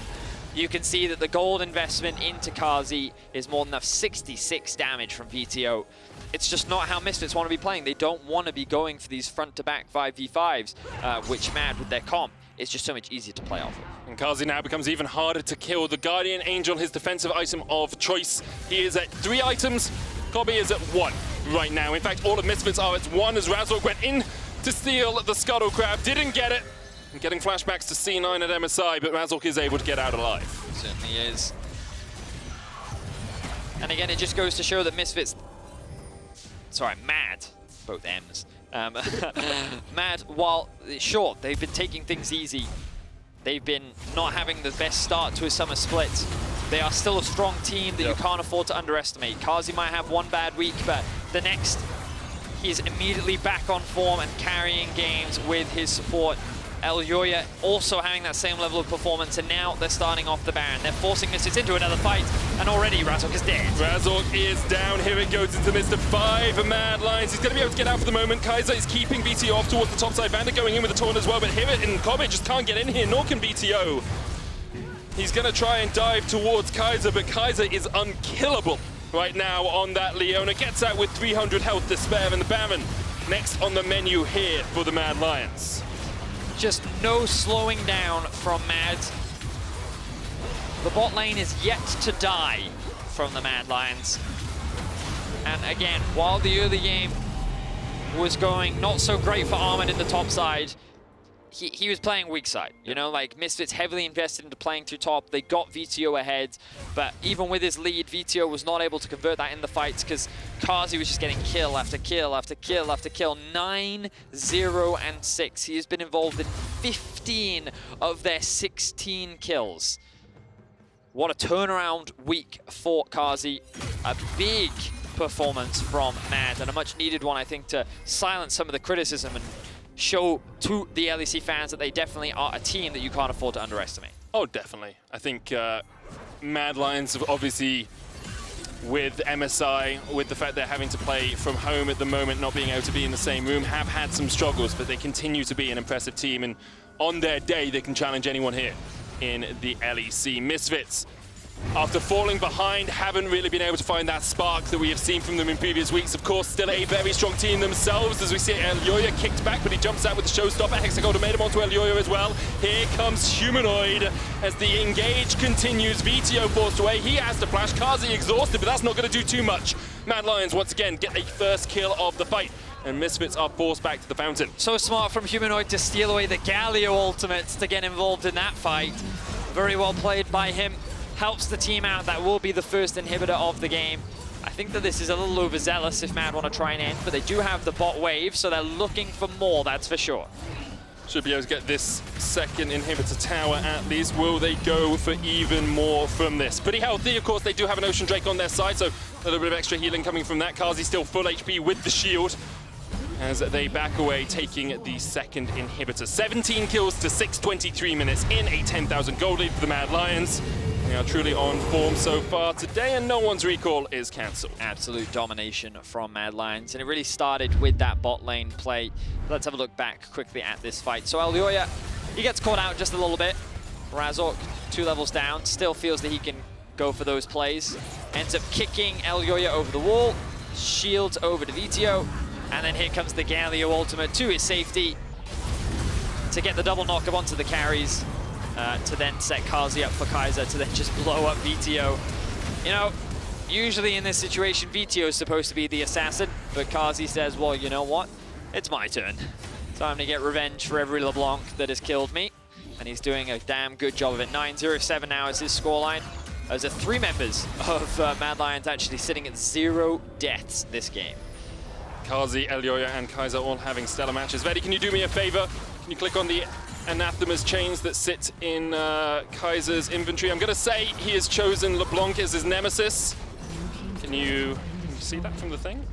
Speaker 6: you can see that the gold investment into Carzzy is more than enough. 66 damage from Vetheo. It's just not how Misfits want to be playing. They don't want to be going for these front-to-back 5v5s, which Mad, with their comp, is just so much easier to play off of.
Speaker 5: And Carzzy now becomes even harder to kill. The Guardian Angel, his defensive item of choice. He is at 3 items. Kobbe is at 1 right now. In fact, all of Misfits are at 1 as Razork went in to steal the Scuttle Crab. Didn't get it. And getting flashbacks to C9 at MSI, but Razork is able to get out alive.
Speaker 6: Certainly is. And again, it just goes to show that Misfits... Sorry, Mad. Both M's. Mad, while, sure, they've been taking things easy. They've been not having the best start to a summer split. They are still a strong team that you can't afford to underestimate. Carzzy might have one bad week, but the next, he's immediately back on form and carrying games with his support. Elyoya also having that same level of performance, and now they're starting off the Baron. They're forcing Misfits into another fight, and already Razork is dead.
Speaker 5: Razork is down. HiRit goes into Mr. 5. Mad Lions. He's going to be able to get out for the moment. Kaiser is keeping Vetheo off towards the top side. VandeR going in with the taunt as well, but HiRit and Kobbe just can't get in here, nor can Vetheo. He's going to try and dive towards Kaiser, but Kaiser is unkillable right now on that Leona. Gets out with 300 health to spare, and the Baron next on the menu here for the Mad Lions.
Speaker 6: Just no slowing down from Mad. The bot lane is yet to die from the Mad Lions. And again, while the early game was going not so great for Armut in the top side, he was playing weak side. You know, like Misfits heavily invested into playing through top. They got Vetheo ahead, but even with his lead, Vetheo was not able to convert that in the fights because Carzzy was just getting kill after kill after kill after kill. 9, 0, and 6. He has been involved in 15 of their 16 kills. What a turnaround week for Carzzy. A big performance from Mad, and a much needed one, I think, to silence some of the criticism and show to the LEC fans that they definitely are a team that you can't afford to underestimate.
Speaker 5: Oh, definitely. I think Mad Lions have obviously, with MSI, with the fact they're having to play from home at the moment, not being able to be in the same room, have had some struggles, but they continue to be an impressive team, and on their day, they can challenge anyone here in the LEC. Misfits, after falling behind, haven't really been able to find that spark that we have seen from them in previous weeks. Of course, still a very strong team themselves, as we see Elyoya kicked back, but he jumps out with the showstopper. Hexagon made him onto Elyoya as well. Here comes Humanoid as the engage continues. Vetheo forced away. He has to flash. Carzzy exhausted, but that's not going to do too much. Mad Lions once again get a first kill of the fight, and Misfits are forced back to the fountain.
Speaker 6: So smart from Humanoid to steal away the Galio ultimates to get involved in that fight. Very well played by him. Helps the team out. That will be the first inhibitor of the game. I think that this is a little overzealous if Mad want to try and end, but they do have the bot wave, so they're looking for more, that's for sure.
Speaker 5: Should be able to get this second inhibitor tower at least. Will they go for even more from this? Pretty healthy, of course. They do have an Ocean Drake on their side, so a little bit of extra healing coming from that. Carzzy still full HP with the shield as they back away, taking the second inhibitor. 17 kills to 6:23 minutes in a 10,000 gold lead for the Mad Lions. They are truly on form so far today, and no one's recall is cancelled.
Speaker 6: Absolute domination from Mad Lions, and it really started with that bot lane play. Let's have a look back quickly at this fight. So Elyoya, he gets caught out just a little bit. Razork, 2 levels down, still feels that he can go for those plays. Ends up kicking Elyoya over the wall, shields over to Vetheo, and then here comes the Galio ultimate to his safety to get the double knock up onto the carries. To then set Carzzy up for Kaiser to then just blow up Vetheo. You know, usually in this situation, Vetheo is supposed to be the assassin, but Carzzy says, well, you know what? It's my turn. Time to get revenge for every LeBlanc that has killed me. And he's doing a damn good job of it. 9-0-7 now is his scoreline. Those are 3 members of Mad Lions actually sitting at 0 deaths this game.
Speaker 5: Carzzy, Elyoya, and Kaiser all having stellar matches. Vedi, can you do me a favor? Can you click on the Anathema's chains that sit in Kaiser's inventory? I'm going to say he has chosen LeBlanc as his nemesis. Can you see that from the thing?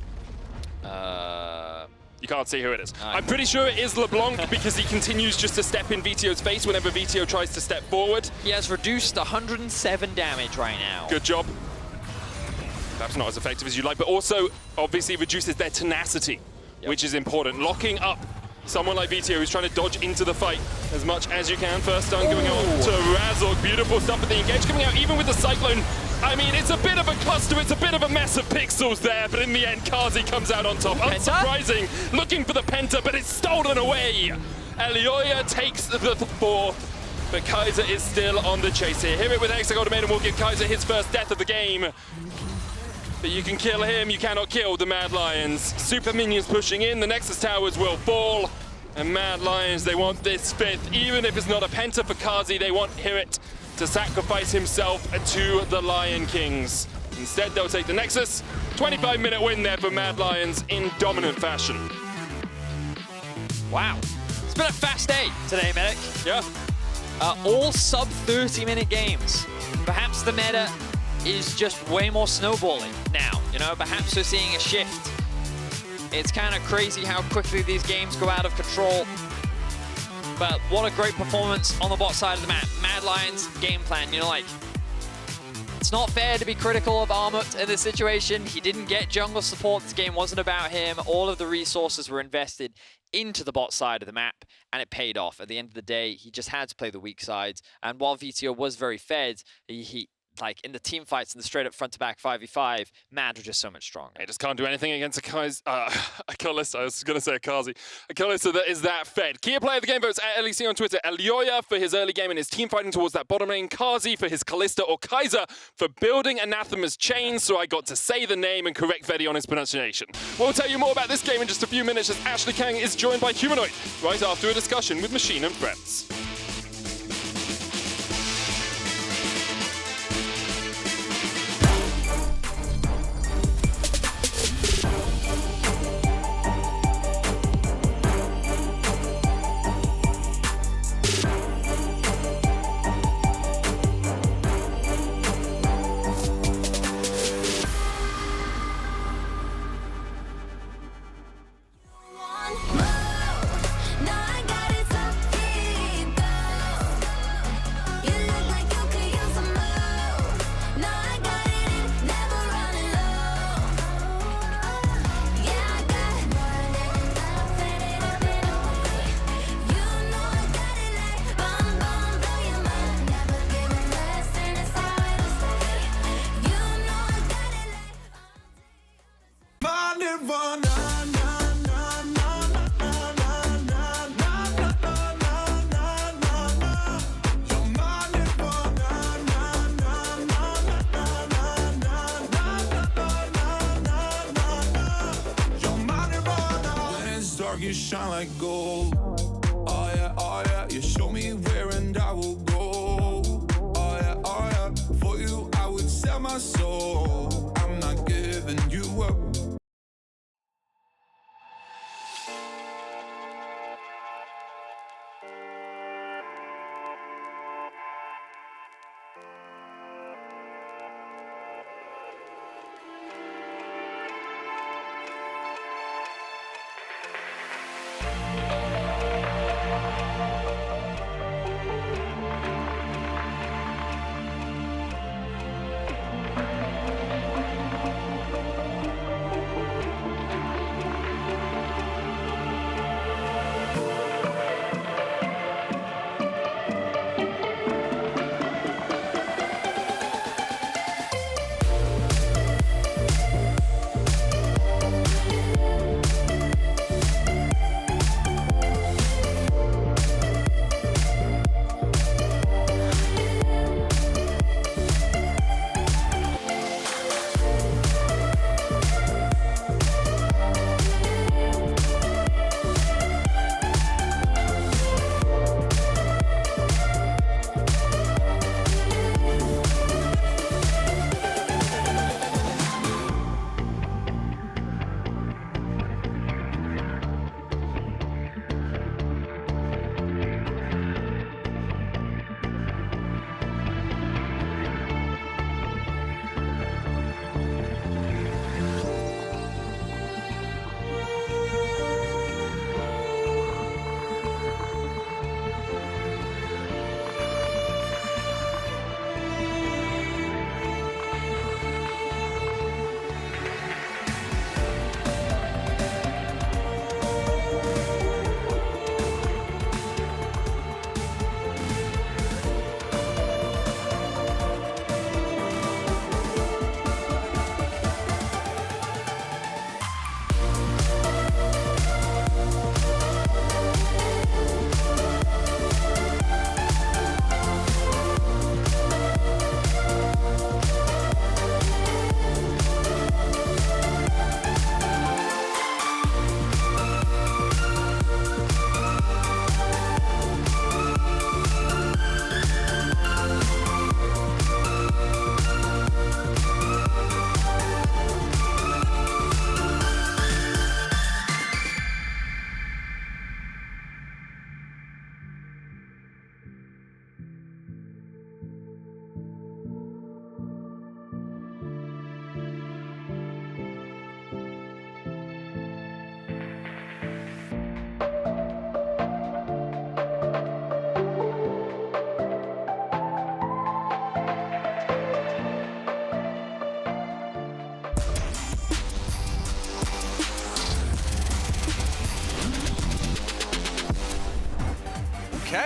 Speaker 5: You can't see who it is. I'm pretty sure it is LeBlanc because he continues just to step in Veteo's face whenever Vetheo tries to step forward.
Speaker 6: He has reduced 107 damage right now.
Speaker 5: Good job. Perhaps not as effective as you'd like, but also obviously reduces their tenacity, which is important. Locking up someone like Vetheo who's trying to dodge into the fight as much as you can. First stun going on to Razork. Beautiful stuff at the engage coming out, even with the Cyclone. I mean, it's a bit of a cluster, it's a bit of a mess of pixels there, but in the end, Carzzy comes out on top. Unsurprising, looking for the Penta, but it's stolen away. Elyoya takes the 4th, but Kaiser is still on the chase here. HiRit with Hexagon Maiden will give Kaiser his first death of the game. But you can kill him, you cannot kill the Mad Lions. Super minions pushing in, the Nexus towers will fall. And Mad Lions, they want this 5th. Even if it's not a Penta for Carzzy, they want HiRit to sacrifice himself to the Lion Kings. Instead, they'll take the Nexus. 25-minute win there for Mad Lions in dominant fashion.
Speaker 6: Wow. It's been a fast day today, Medic.
Speaker 5: Yeah.
Speaker 6: All sub 30-minute games. Perhaps the meta is just way more snowballing now. You know, perhaps we're seeing a shift. It's kind of crazy how quickly these games go out of control. But what a great performance on the bot side of the map. Mad Lions game plan, you know, like, it's not fair to be critical of Armut in this situation. He didn't get jungle support. This game wasn't about him. All of the resources were invested into the bot side of the map, and it paid off. At the end of the day, he just had to play the weak sides. And while Vetheo was very fed, he like in the team fights and the straight up front to back 5v5, Mad were just so much stronger.
Speaker 5: They just can't do anything against a Kalista. I was going to say a Carzzy. A Kalista that is that fed. Key player of the game votes at LEC on Twitter. Elyoya for his early game and his team fighting towards that bottom lane. Carzzy for his Kalista, or Kaiser for building Anathema's chain, so I got to say the name and correct Vedius on his pronunciation. We'll tell you more about this game in just a few minutes as Ashley Kang is joined by Humanoid right after a discussion with Machine and friends.
Speaker 7: You shine like gold. Oh yeah, you show me where and I will go. Oh yeah, for you I would sell my soul. I'm not giving you up.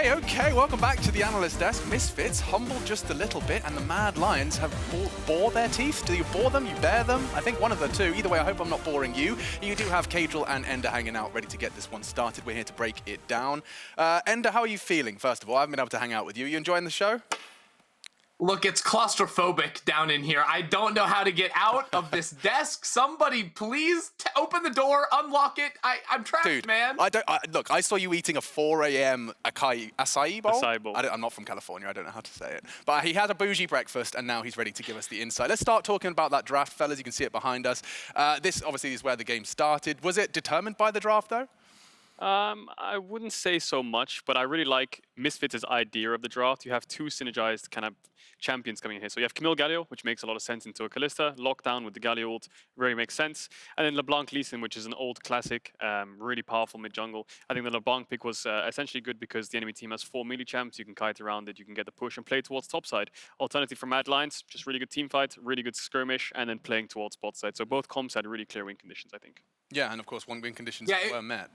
Speaker 3: Okay, welcome back to the Analyst Desk. Misfits humbled just a little bit, and the Mad Lions have bore their teeth. Do you bore them? You bear them? I think one of the two. Either way, I hope I'm not boring you. You do have Caedrel and Ender hanging out, ready to get this one started. We're here to break it down. Ender, how are you feeling, first of all? I haven't been able to hang out with you. You enjoying the show?
Speaker 4: Look, it's claustrophobic down in here. I don't know how to get out of this desk. Somebody please open the door, unlock it. I'm trapped,
Speaker 3: Dude,
Speaker 4: man.
Speaker 3: Look, I saw you eating a 4 a.m. acai bowl.
Speaker 1: Acai bowl.
Speaker 3: I'm not from California. I don't know how to say it. But he had a bougie breakfast, and now he's ready to give us the insight. Let's start talking about that draft, fellas. You can see it behind us. This, obviously, is where the game started. Was it determined by the draft, though?
Speaker 1: I wouldn't say so much, but I really like Misfits' idea of the draft. You have two synergized kind of champions coming in here. So you have Camille Galio, which makes a lot of sense into a Kalista. Lockdown with the Galio ult really makes sense. And then LeBlanc Lee Sin, which is an old classic, really powerful mid-jungle. I think the LeBlanc pick was essentially good because the enemy team has 4 melee champs. You can kite around it, you can get the push and play towards top side. Alternative for Mad Lions, just really good team fight, really good skirmish, and then playing towards bot side. So both comps had really clear win conditions, I think.
Speaker 3: Yeah, and of course, win conditions were met.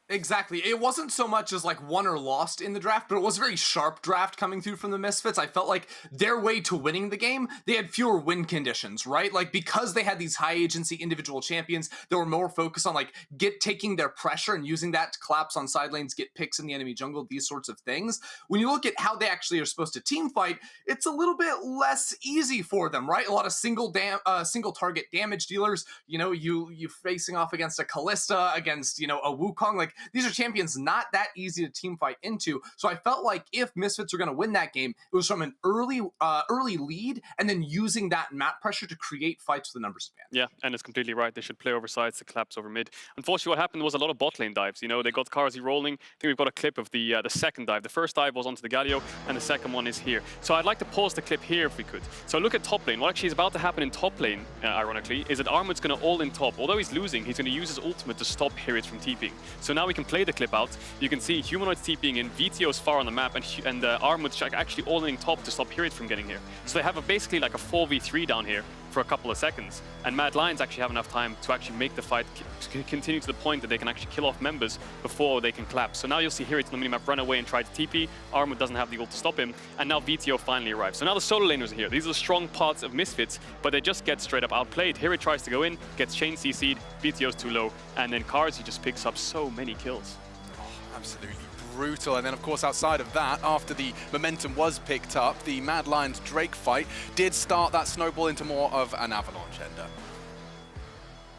Speaker 4: Exactly. It wasn't so much as like won or lost in the draft, but it was a very sharp draft coming through from the Misfits. I felt like their way to winning the game, they had fewer win conditions, right? Like because they had these high agency individual champions, they were more focused on like taking their pressure and using that to collapse on side lanes, get picks in the enemy jungle, these sorts of things. When you look at how they actually are supposed to team fight, it's a little bit less easy for them, right? A lot of single target damage dealers, you know, you facing off against a Kalista, against, you know, a Wukong, like these are champions not that easy to team fight into. So I felt like if Misfits are going to win that game, it was from an early lead and then using that map pressure to create fights with the numbers advantage.
Speaker 1: Yeah, and it's completely right. They should play over sides to collapse over mid. Unfortunately, what happened was a lot of bot lane dives. You know, they got Carzzy rolling. I think we've got a clip of the second dive. The first dive was onto the Galio, and the second one is here. So I'd like to pause the clip here if we could. So look at top lane. What actually is about to happen in top lane, ironically, is that Armut's going to all in top. Although he's losing, he's going to use his ultimate to stop HiRit from TPing. So now we can play the clip out. You can see Humanoid's TPing in, Vetheo's far on the map, and Armut's actually all in top to stop HiRit from getting here. So they have basically like a 4v3 down here for a couple of seconds. And Mad Lions actually have enough time to actually make the fight continue to the point that they can actually kill off members before they can collapse. So now you'll see HiRit on the minimap run away and try to TP. Armut doesn't have the ult to stop him, and now Vetheo finally arrives. So now the solo laners are here. These are the strong parts of Misfits, but they just get straight up outplayed. HiRit tries to go in, gets chain CC'd, Vetheo's too low, and then Carzzy just picks up so many kills.
Speaker 3: Absolutely brutal. And then, of course, outside of that, after the momentum was picked up, the Mad Lions Drake fight did start that snowball into more of an avalanche, Ender.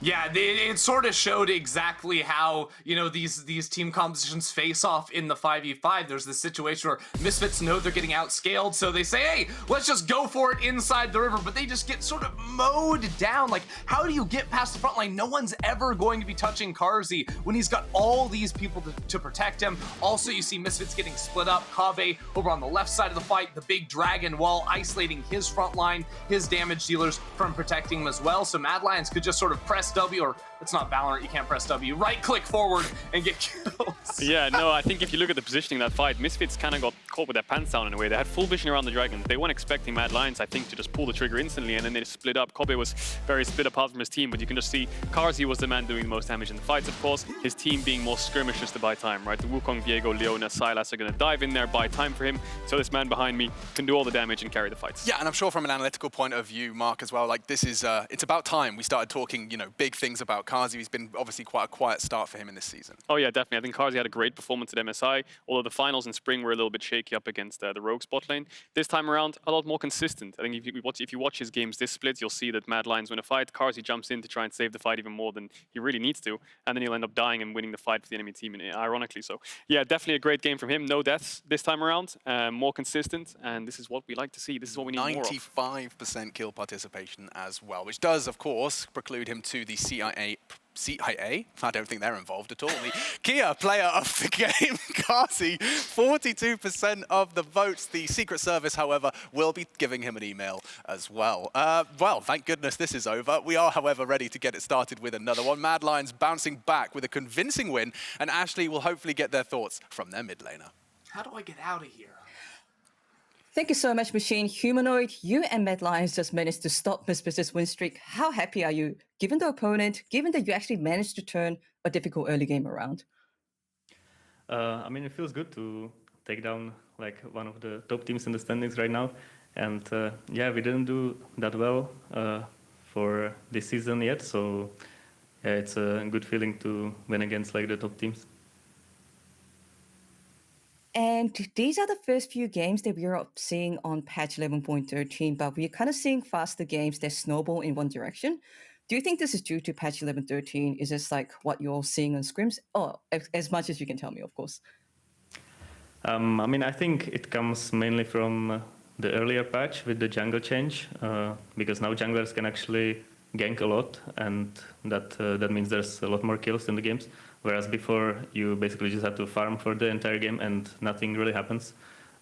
Speaker 4: Yeah, it sort of showed exactly how, you know, these team compositions face off in the 5v5. There's this situation where Misfits know they're getting outscaled, so they say, hey, let's just go for it inside the river, but they just get sort of mowed down. Like, how do you get past the front line? No one's ever going to be touching Carzzy when he's got all these people to protect him. Also, you see Misfits getting split up. Kobbe over on the left side of the fight, the big dragon wall isolating his front line, his damage dealers from protecting him as well. So Mad Lions could just sort of press W, or it's not Valorant, you can't press W, right click forward and get kills.
Speaker 1: Yeah, no, I think if you look at the positioning of that fight, Misfits kind of got caught with their pants down in a way. They had full vision around the dragon. They weren't expecting Mad Lions, I think, to just pull the trigger instantly, and then they split up. Kobbe was very split apart from his team, but you can just see Carzzy was the man doing the most damage in the fights, of course. His team being more skirmishes to buy time, right? The Wukong, Viego, Leona, Sylas are going to dive in there, buy time for him, so this man behind me can do all the damage and carry the fights.
Speaker 3: Yeah, and I'm sure from an analytical point of view, Mark, as well, like this is, it's about time we started talking, you know, big things about Carzzy. He's been obviously quite a quiet start for him in this season.
Speaker 1: Oh yeah, definitely. I think Carzzy had a great performance at MSI, although the finals in spring were a little bit shaky up against the Rogues bot lane. This time around, a lot more consistent. I think if you watch his games this split, you'll see that Mad Lions win a fight. Carzzy jumps in to try and save the fight even more than he really needs to, and then he'll end up dying and winning the fight for the enemy team, ironically. So yeah, definitely a great game from him. No deaths this time around, more consistent, and this is what we like to see. This is what we need more of.
Speaker 3: 95% kill participation as well, which does, of course, preclude him to the CIA? I don't think they're involved at all. The Kia player of the game, Carzzy, 42% of the votes. The Secret Service, however, will be giving him an email as well. Well, thank goodness this is over. We are, however, ready to get it started with another one. Mad Lions bouncing back with a convincing win, and Ashley will hopefully get their thoughts from their mid laner.
Speaker 4: How do I get out of here?
Speaker 8: Thank you so much, Machine. Humanoid, you and Mad Lions just managed to stop Misfits' win streak. How happy are you, given the opponent, given that you actually managed to turn a difficult early game around?
Speaker 9: I mean, it feels good to take down like one of the top teams in the standings right now. And yeah, we didn't do that well for this season yet. So yeah, it's a good feeling to win against like the top teams.
Speaker 8: And these are the first few games that we are seeing on patch 11.13, but we're kind of seeing faster games that snowball in one direction. Do you think this is due to patch 11.13? Is this like what you're seeing on scrims? Oh, as much as you can tell me, of course.
Speaker 9: I mean, I think it comes mainly from the earlier patch with the jungle change, because now junglers can actually gank a lot, and that means there's a lot more kills in the games. Whereas before, you basically just had to farm for the entire game and nothing really happens.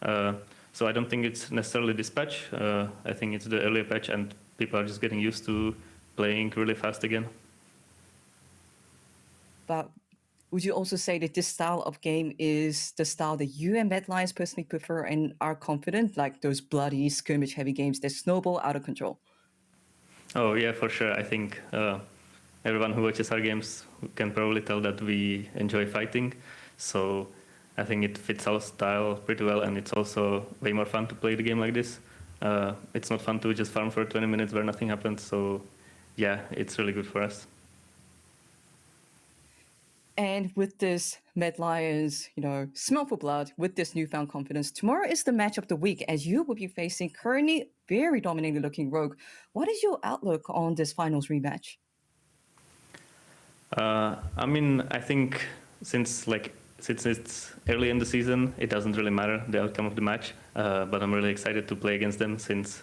Speaker 9: So I don't think it's necessarily this patch. I think it's the earlier patch, and people are just getting used to playing really fast again.
Speaker 8: But would you also say that this style of game is the style that you and MetLions personally prefer and are confident, like those bloody skirmish-heavy games that snowball out of control?
Speaker 9: Oh yeah, for sure. I think everyone who watches our games can probably tell that we enjoy fighting. So I think it fits our style pretty well, and it's also way more fun to play the game like this. It's not fun to just farm for 20 minutes where nothing happens. So yeah, it's really good for us.
Speaker 8: And with this MetLions, smell for blood, with this newfound confidence, tomorrow is the match of the week as you will be facing currently very dominating looking Rogue. What is your outlook on this finals rematch?
Speaker 9: I mean, I think since it's early in the season, it doesn't really matter the outcome of the match. But I'm really excited to play against them since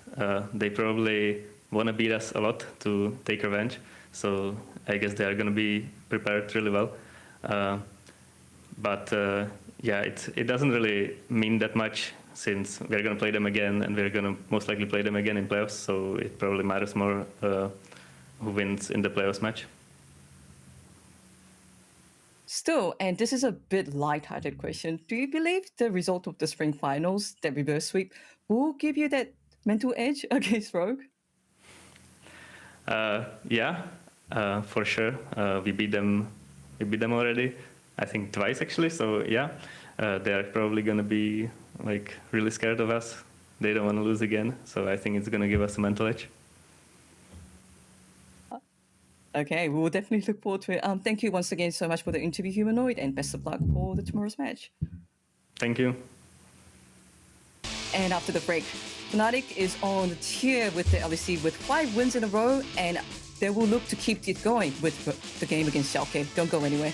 Speaker 9: they probably want to beat us a lot to take revenge. So I guess they are going to be prepared really well. But yeah, it doesn't really mean that much since we're going to play them again, and we're going to most likely play them again in playoffs. So it probably matters more who wins in the playoffs match.
Speaker 8: Still, and this is a bit light-hearted question, do you believe the result of the spring finals, that reverse sweep, will give you that mental edge against Rogue?
Speaker 9: Yeah, for sure. We beat them already, I think twice actually. So yeah, they're probably gonna be like really scared of us. They don't want to lose again. So I think it's gonna give us a mental edge.
Speaker 8: Okay, we will definitely look forward to it. Thank you once again so much for the interview, Humanoid, and best of luck for the tomorrow's match.
Speaker 9: Thank you.
Speaker 8: And after the break, Fnatic is on the tier with the LEC with 5 wins in a row, and they will look to keep it going with the game against Schalke. Don't go anywhere.